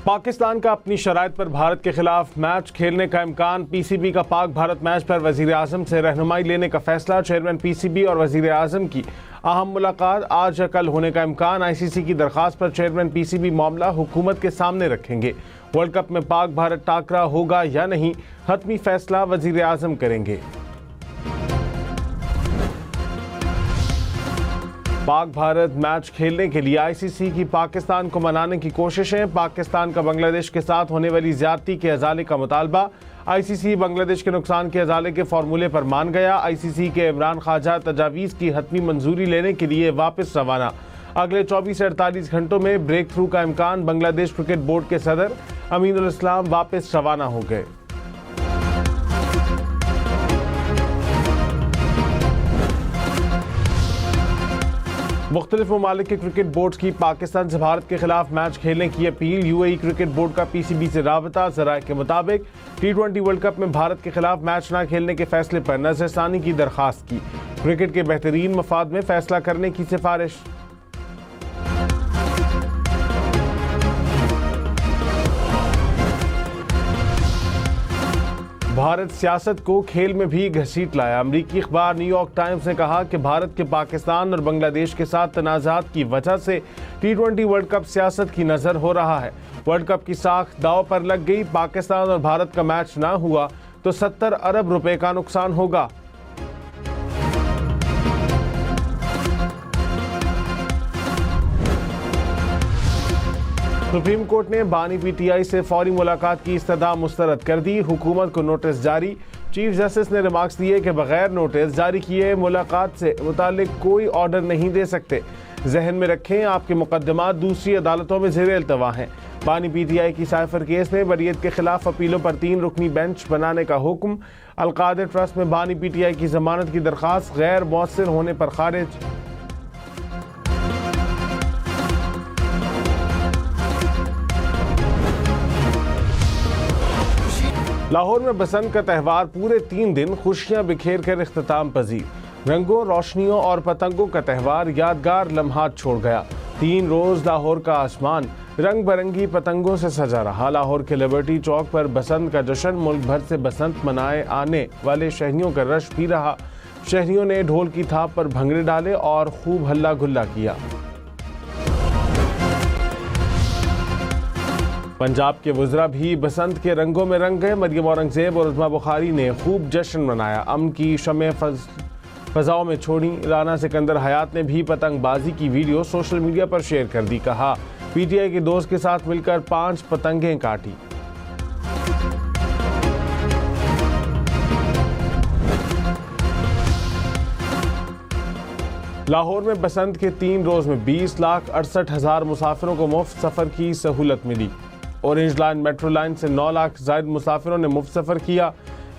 पाकिस्तान का अपनी शराइत पर भारत के खिलाफ मैच खेलने का इम्कान। पीसीबी का पाक भारत मैच पर वजीर आजम से रहनुमाई लेने का फैसला। चेयरमैन पीसीबी और वजीर आजम की अहम मुलाकात आज या कल होने का इम्कान। आईसीसी की दरख्वास्त पर चेयरमैन पीसीबी मामला हुकूमत के सामने रखेंगे। वर्ल्ड कप में पाक भारत टाकरा होगा या नहीं, हतमी फैसला वजीर आजम करेंगे। पाक भारत मैच खेलने के लिए आईसीसी की पाकिस्तान को मनाने की कोशिशें। पाकिस्तान का बांग्लादेश के साथ होने वाली ज्यादती के अजाले का मुतालबा। आईसीसी बांग्लादेश के नुकसान के अजाले के फार्मूले पर मान गया। आईसीसी के इमरान ख्वाजा तजावीज़ की हतमी मंजूरी लेने के लिए वापस रवाना। अगले 24 से 48 घंटों में ब्रेक थ्रू का इम्कान। बांग्लादेश क्रिकेट बोर्ड के सदर अमीनुल इस्लाम वापस रवाना हो गए। मुख्तलिफ ममालिक के क्रिकेट बोर्ड की पाकिस्तान से भारत के खिलाफ मैच खेलने की अपील। यूएई क्रिकेट बोर्ड का पीसीबी से राबता। ज़राए के मुताबिक T20 वर्ल्ड कप में भारत के खिलाफ मैच न खेलने के फैसले पर नजरसानी की दरखास्त की। क्रिकेट के बेहतरीन मफाद में फैसला करने की सिफारिश। भारत सियासत को खेल में भी घसीट लाया। अमरीकी अखबार न्यूयॉर्क टाइम्स ने कहा कि भारत के पाकिस्तान और बांग्लादेश के साथ तनाज़ात की वजह से T20 वर्ल्ड कप सियासत की नज़र हो रहा है। वर्ल्ड कप की साख दांव पर लग गई। पाकिस्तान और भारत का मैच ना हुआ तो 70 अरब रुपए का नुकसान होगा। सुप्रीम कोर्ट ने बानी पीटीआई से फौरी मुलाकात की इस्तदा मुस्तरद कर दी। हुकूमत को नोटिस जारी। चीफ जस्टिस ने रिमार्क्स दिए कि बगैर नोटिस जारी किए मुलाकात से मुतालिक कोई ऑर्डर नहीं दे सकते। जहन में रखें, आपके मुकदमात दूसरी अदालतों में ज़ेर इल्तवा हैं। बानी पीटीआई की साइफर केस में बरीयत के खिलाफ अपीलों पर 3 रुकनी बेंच बनाने का हुक्म। अलकादर ट्रस्ट में बानी पीटीआई की जमानत की दरख्वास्त गैर मौसर होने पर खारिज। लाहौर में बसंत का त्यौहार पूरे 3 दिन खुशियां बिखेर कर इख्तिताम पजीर। रंगों, रोशनियों और पतंगों का त्यौहार यादगार लम्हात छोड़ गया। 3 रोज लाहौर का आसमान रंग बिरंगी पतंगों से सजा रहा। लाहौर के लिबर्टी चौक पर बसंत का जश्न। मुल्क भर से बसंत मनाए आने वाले शहरियों का रश भी रहा। शहरियों ने ढोल की थाप पर भंगड़े डाले और खूब हल्ला गुल्ला किया। पंजाब के वज़रा भी बसंत के रंगों में रंग गए। मरियम औरंगजेब और उज़्मा बुखारी ने खूब जश्न मनाया। अमन की शमें फ़ज़ाओं में छोड़ी। राना सिकंदर हयात ने भी पतंगबाजी की वीडियो सोशल मीडिया पर शेयर कर दी। कहा, पीटीआई के दोस्त के साथ मिलकर 5 पतंगें काटी। लाहौर में बसंत के 3 रोज में 20,68,000 मुसाफिरों को मुफ्त सफ़र की सहूलत मिली। ऑरेंज लाइन मेट्रो लाइन से 9 लाख से ज़ायद मुसाफिरों ने मुफ्त सफ़र किया।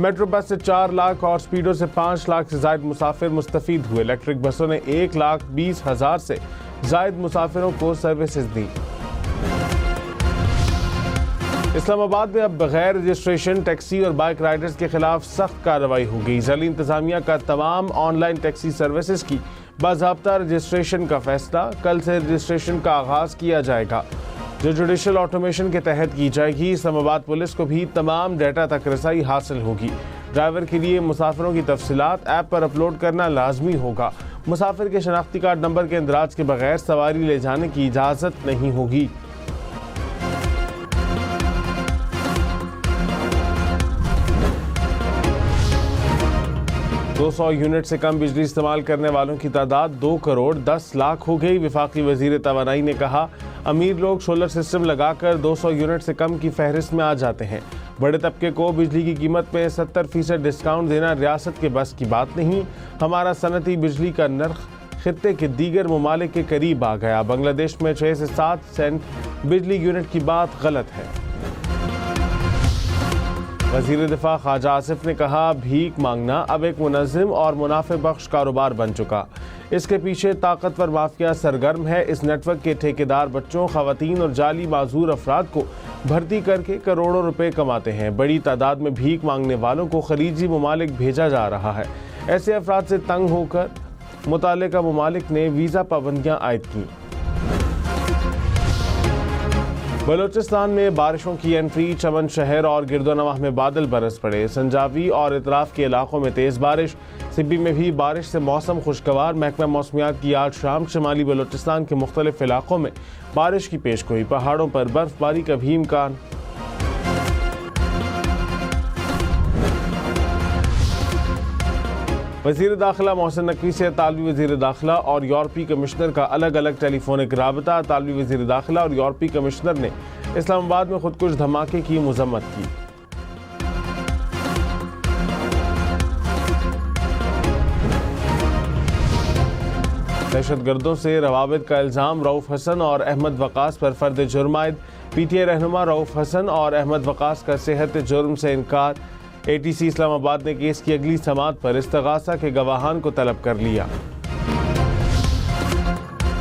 मेट्रो बस से 4 लाख और स्पीडो से 5 लाख से ज़ायद मुसाफिर मुस्तफ़ीद हुए। इलेक्ट्रिक बसों ने 1,20,000 से ज़ायद मुसाफिरों को सर्विसेज दी। इस्लामाबाद में अब बगैर रजिस्ट्रेशन टैक्सी और बाइक राइडर्स के खिलाफ सख्त कार्रवाई होगी। ज़िला इंतज़ामिया का तमाम ऑनलाइन टैक्सी सर्विसेज की बाज़ाब्ता रजिस्ट्रेशन का फैसला। कल से रजिस्ट्रेशन का आगाज़ किया जाएगा, जो जुडिशल ऑटोमेशन के तहत की जाएगी। इस्लामाबाद पुलिस को भी तमाम डेटा तक रसाई हासिल होगी। ड्राइवर के लिए मुसाफिरों की तफसीलात ऐप पर अपलोड करना लाजमी होगा। मुसाफिर के शनाख्ती कार्ड नंबर के इंदराज के बगैर सवारी ले जाने की इजाज़त नहीं होगी। दो 200 यूनिट से कम बिजली इस्तेमाल करने वालों की तादाद 2 करोड़ 10 लाख हो गई। वफाकी वजीर तवानाई ने कहा, अमीर लोग सोलर सिस्टम लगाकर 200 यूनिट से कम की फहरिस्त में आ जाते हैं। बड़े तबके को बिजली की कीमत में 70% डिस्काउंट देना रियासत के बस की बात नहीं। हमारा सनती बिजली का नर्ख खित्ते के दीगर ममालिक के करीब आ गया। बांग्लादेश में 6 से 7 सेंट बिजली यूनिट की बात गलत है। वज़ीर दिफा ख्वाजा आसिफ ने कहा, भीख मांगना अब एक मुनज़्ज़म और मुनाफे बख्श कारोबार बन चुका। इसके पीछे ताकतवर माफिया सरगर्म है। इस नेटवर्क के ठेकेदार बच्चों, खवातीन और जाली माजूर अफराद को भर्ती करके करोड़ों रुपए कमाते हैं। बड़ी तादाद में भीख मांगने वालों को खलीजी ममालिक भेजा जा रहा है। ऐसे अफराद से तंग होकर मुतालिका ममालिक ने वीज़ा पाबंदियाँ आयद की। बलूचिस्तान में बारिशों की एंट्री, चमन शहर और गिरदोनवाह में बादल बरस पड़े। संजावी और इतराफ के इलाकों में तेज़ बारिश, सिब्बी में भी बारिश से मौसम खुशगवार। महकमा मौसमियात की आज शाम शुमाली बलूचिस्तान के मुख्तलिफ इलाकों में बारिश की पेशगोई, पहाड़ों पर बर्फबारी का भी इम्कान। वज़ीर दाखिला मोहसिन नकवी से तालवी वज़ीर दाखिला और यूरोपीय कमिश्नर का अलग अलग टेलीफोनिक राबता। तालवी वज़ीर दाखिला और यूरोपीय कमिश्नर ने इस्लामाबाद में खुदकुश धमाके की मजम्मत की। दहशतगर्दों से रवाबित का इल्ज़ाम, रऊफ हसन और अहमद वकास पर फर्द जुर्म आयद। PTI रहनुमा रऊफ हसन और अहमद वकास का सेहत जुर्म से इनकार। ATC इस्लामाबाद ने केस की अगली समाअत पर इस्तगासा के गवाहान को तलब कर लिया।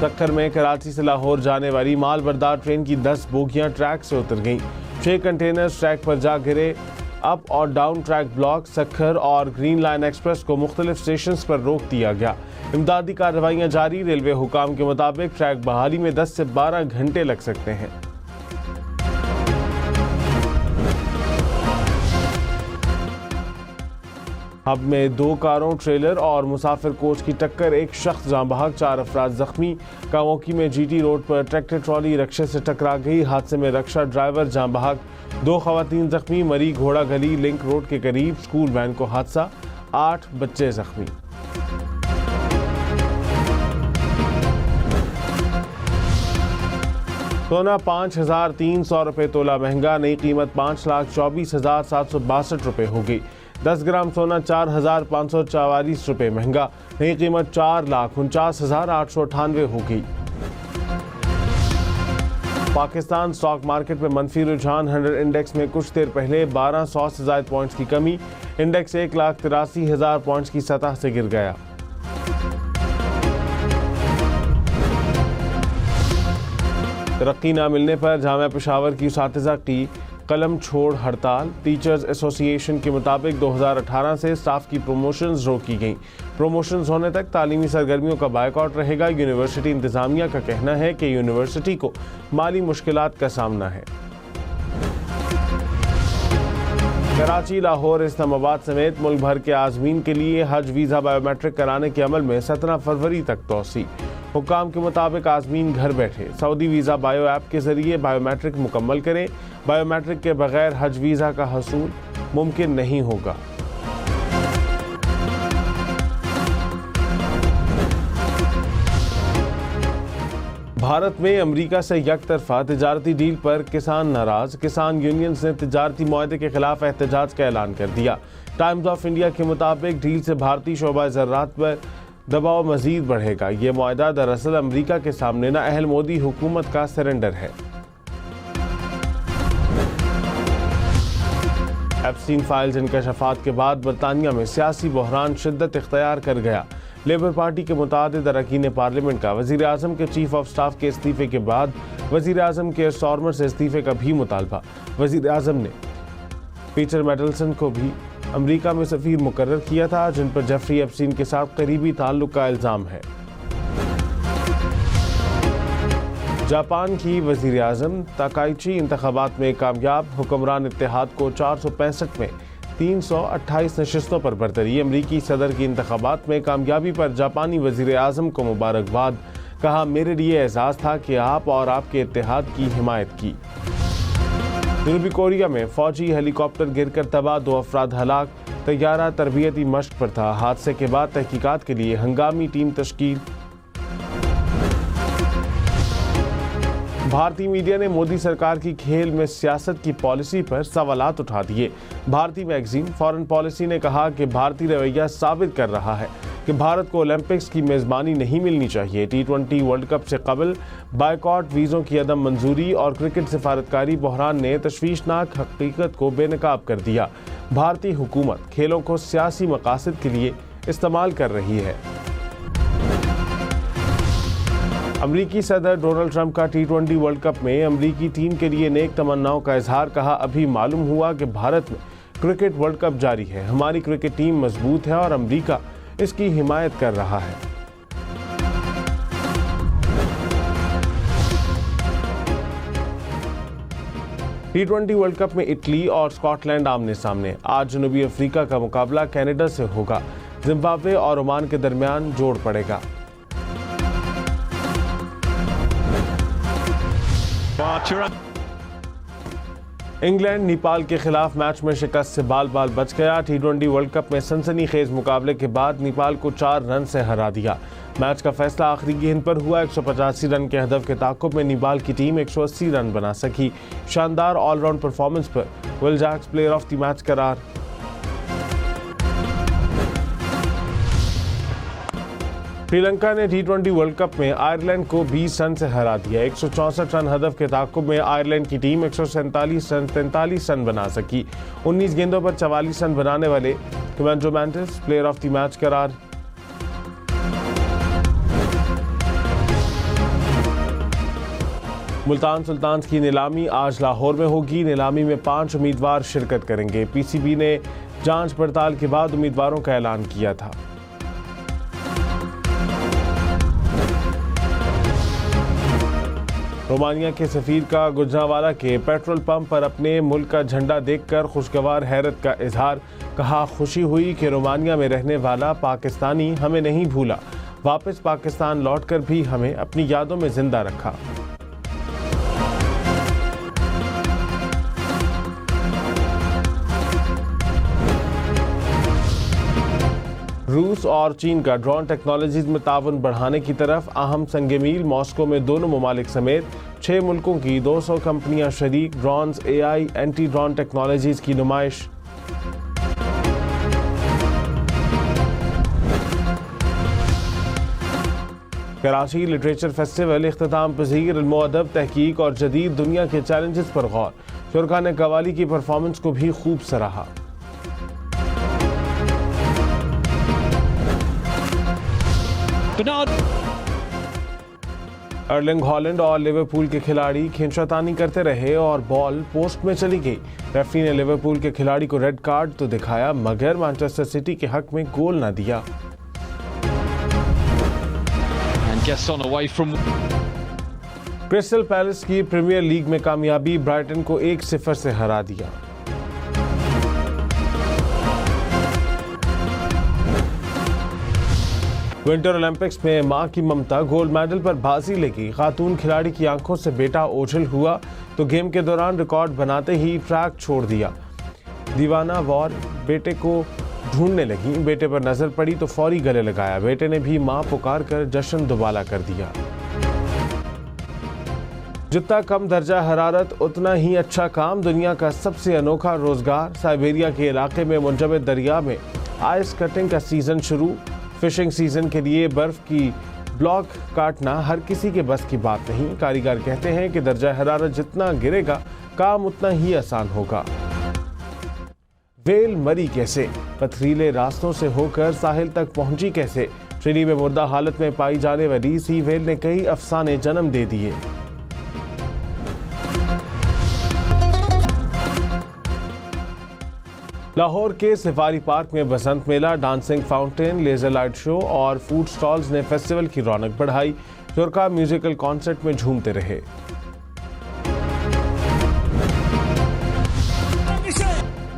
सक्खर में कराची से लाहौर जाने वाली माल बरदार ट्रेन की 10 बोगियां ट्रैक से उतर गईं। 6 कंटेनर्स ट्रैक पर जा गिरे। अप और डाउन ट्रैक ब्लॉक। सक्खर और ग्रीन लाइन एक्सप्रेस को मुख्तलिफ स्टेशन पर रोक दिया गया। इमदादी कार्रवाइयां जारी। रेलवे हुकाम के मुताबिक ट्रैक बहाली में 10 से 12 घंटे लग सकते हैं। हब में 2 कारों, ट्रेलर और मुसाफिर कोच की टक्कर, एक शख्स जाँ बहक, 4 अफराद जख्मी। कावोकी में GT रोड पर ट्रैक्टर ट्रॉली रक्शे से टकरा गई। हादसे में रक्षा ड्राइवर जाँ बहक, 2 खवातीन जख्मी। मरी घोड़ा गली लिंक रोड के करीब स्कूल वैन को हादसा, 8 बच्चे जख्मी। सोना 5,300 रुपये तोला महंगा, नई कीमत 5,24,762 रुपये हो गई। 10 ग्राम सोना 4,544 रुपये महंगा, नई कीमत 4,49,898 हो गई। पाकिस्तान स्टॉक मार्केट में मनफी रुझान, 100 इंडेक्स में कुछ देर पहले 1200 से ज्यादा पॉइंट्स की कमी। इंडेक्स 1,83,000 पॉइंट्स की सतह से गिर गया। तरक्की न मिलने पर जामिया पेशावर की उसातिज़ा की कलम छोड़ हड़ताल। टीचर्स एसोसिएशन के मुताबिक 2018 से स्टाफ की प्रमोशंस रोकी गईं। प्रमोशंस होने तक तालीमी सरगर्मियों का बायकॉट रहेगा। यूनिवर्सिटी इंतजामिया का कहना है कि यूनिवर्सिटी को माली मुश्किलात का सामना है। कराची, लाहौर, इस्लामाबाद समेत मुल्क भर के आज़मीन के लिए हज वीज़ा बायोमेट्रिक कराने के अमल में 17 फरवरी तक तोसी। हुक्काम के मुताबिक आज़मीन घर बैठे सऊदी वीज़ा बायो ऐप के जरिए बायोमेट्रिक मुकम्मल करें। बायोमेट्रिक के बगैर हज वीज़ा का हसूल मुमकिन नहीं होगा। भारत में अमेरिका से यकतरफा तिजारती डील पर किसान नाराज। किसान यूनियंस ने तिजारती मुआहदे के खिलाफ एहतजाज का ऐलान कर दिया। टाइम्स ऑफ इंडिया के मुताबिक डील से भारतीय शोबा ज़राअत पर दबाव मजीद बढ़ेगा। ये मुआहदा दरअसल अमेरिका के सामने नाअहल मोदी हुकूमत का सरेंडर है। एप्स्टीन फाइल्स इंकशाफात के बाद बरतानिया में सियासी बहरान शिद्दत इख्तियार कर गया। लेबर पार्टी के मुतादिद अरकान पार्लियामेंट का वज़ीर आज़म के चीफ ऑफ स्टाफ के इस्तीफे के बाद वज़ीर आज़म के स्टॉर्मर से इस्तीफे का भी मुतालबा। वज़ीर आज़म ने पीटर मेडल्सन को भी अमेरिका में सफ़ीर मुकर्रर किया था, जिन पर जेफरी एप्स्टीन के साथ करीबी ताल्लुक का इल्ज़ाम है। जापान की वज़ीर आज़म ताकाइची इंतखाबात में कामयाब। हुक्मरान इत्तेहाद को 465 में 328 नशिस्तों पर बरतरी। अमरीकी सदर की इंतखाबात में कामयाबी पर जापानी वज़ीर आज़म को मुबारकबाद। कहा, मेरे लिए एजाज़ था कि आप और आपके इत्तेहाद की हिमायत की। जनूबी कोरिया में फौजी हेलीकॉप्टर गिरकर तबाह, 2 अफराद हलाक। तैयारा तरबियती मश्क पर था। हादसे के बाद तहकीकात के लिए हंगामी टीम तश्कील। भारतीय मीडिया ने मोदी सरकार की खेल में सियासत की पॉलिसी पर सवालात उठा दिए। भारतीय मैगजीन फॉरेन पॉलिसी ने कहा कि भारतीय रवैया साबित कर रहा है कि भारत को ओलंपिक्स की मेज़बानी नहीं मिलनी चाहिए। T20 वर्ल्ड कप से कबल बायकॉट, वीज़ों की अदम मंजूरी और क्रिकेट सिफारतकारी बहरान ने तशवीशनाक हकीकत को बेनकाब कर दिया। भारतीय हुकूमत खेलों को सियासी मकासद के लिए इस्तेमाल कर रही है। अमरीकी सदर डोनाल्ड ट्रंप का T20 वर्ल्ड कप में अमरीकी टीम के लिए नेक तमन्नाओं का इजहार। कहा, अभी मालूम हुआ कि भारत में क्रिकेट वर्ल्ड कप जारी है। हमारी क्रिकेट टीम मजबूत है और अमरीका इसकी हिमायत कर रहा है। T20 वर्ल्ड कप में इटली और स्कॉटलैंड आमने सामने। आज जनूबी अफ्रीका का मुकाबला कनाडा से होगा। जिम्बाब्वे और ओमान के दरमियान जोड़ पड़ेगा। इंग्लैंड नेपाल के खिलाफ मैच में शिकस्त से बाल बाल बच गया। T20 वर्ल्ड कप में सनसनीखेज मुकाबले के बाद नेपाल को 4 रन से हरा दिया। मैच का फैसला आखिरी गेंद पर हुआ। 185 रन के हदफ के ताक़ुब में नेपाल की टीम 180 रन बना सकी। शानदार ऑलराउंड परफॉर्मेंस पर Will Jacks player of the match करार। श्रीलंका ने T20 वर्ल्ड कप में आयरलैंड को 20 रन से हरा दिया। 164 रन हदफ के ताक़ुब में आयरलैंड की टीम 143 रन बना सकी। 19 गेंदों पर 44 रन बनाने वाले Kamindu Mendis player of the match करार। मुल्तान सुल्तान्स की नीलामी आज लाहौर में होगी। नीलामी में 5 उम्मीदवार शिरकत करेंगे। PCB ने जांच पड़ताल के बाद उम्मीदवारों का ऐलान किया था। रोमानिया के सफीर का गुजरांवाला के पेट्रोल पंप पर अपने मुल्क का झंडा देखकर खुशगवार हैरत का इजहार। कहा, खुशी हुई कि रोमानिया में रहने वाला पाकिस्तानी हमें नहीं भूला, वापस पाकिस्तान लौटकर भी हमें अपनी यादों में जिंदा रखा। रूस और चीन का ड्रोन टेक्नोलॉजीज में ताउन बढ़ाने की तरफ अहम संग-ए-मील। मॉस्को में दोनों ममालिक समेत 6 मुल्कों की 200 कंपनियां शरीक। Drones, AI, anti drone technologies की नुमाइश। कराची लिटरेचर फेस्टिवल इख्तिताम पजीर। इल्म अदब, तहकीक और जदीद दुनिया के चैलेंजेस पर गौर। शुरका ने कवाली की परफॉर्मेंस को भी खूब सराहा। अर्लिंग हॉलैंड और लिवरपूल के खिलाड़ी खींचातानी करते रहे और बॉल पोस्ट में चली गई। रेफरी ने लिवरपूल के खिलाड़ी को रेड कार्ड तो दिखाया, मगर मैनचेस्टर सिटी के हक में गोल न दिया। क्रिस्टल पैलेस की प्रीमियर लीग में कामयाबी। ब्राइटन को 1-0 से हरा दिया। विंटर ओलंपिक्स में मां की ममता गोल्ड मेडल पर बाजी लगी। खातून खिलाड़ी की आंखों से बेटा ओझल हुआ तो गेम के दौरान रिकॉर्ड बनाते ही ट्रैक छोड़ दिया। दीवाना वॉर बेटे को ढूंढने लगी। बेटे पर नजर पड़ी तो फौरी गले लगाया। बेटे ने भी मां पुकार कर जश्न दुबाला कर दिया। जितना कम दर्जा हरारत उतना ही अच्छा काम। दुनिया का सबसे अनोखा रोजगार। साइबेरिया के इलाके में मुंजमद दरिया में आइस कटिंग का सीजन शुरू। फिशिंग सीजन के लिए बर्फ की ब्लॉक काटना हर किसी के बस की बात नहीं। कारीगर कहते हैं कि दर्जा हरारत जितना गिरेगा काम उतना ही आसान होगा। वेल मरी कैसे? पथरीले रास्तों से होकर साहिल तक पहुंची कैसे? चिली में मुर्दा हालत में पाई जाने वाली सी वेल ने कई अफसाने जन्म दे दिए। लाहौर के सफारी पार्क में Basant Mela, dancing fountain, laser light show और फूड स्टॉल्स ने फेस्टिवल की रौनक बढ़ाई। शुरका म्यूजिकल कॉन्सर्ट में झूमते रहे।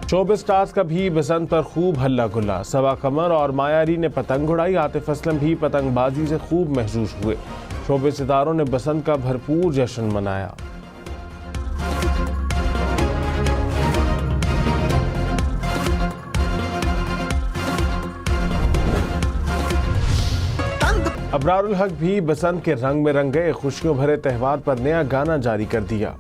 शोबिज़ स्टार्स का भी बसंत पर खूब हल्ला गुल्ला। सबा कमर और मायारी ने पतंग उड़ाई। आतिफ असलम भी पतंगबाजी से खूब महसूस हुए। शोबिज़ सितारों ने बसंत का भरपूर जश्न मनाया। अबरारुल हक भी बसंत के रंग में रंग गए। खुशियों भरे त्यौहार पर नया गाना जारी कर दिया।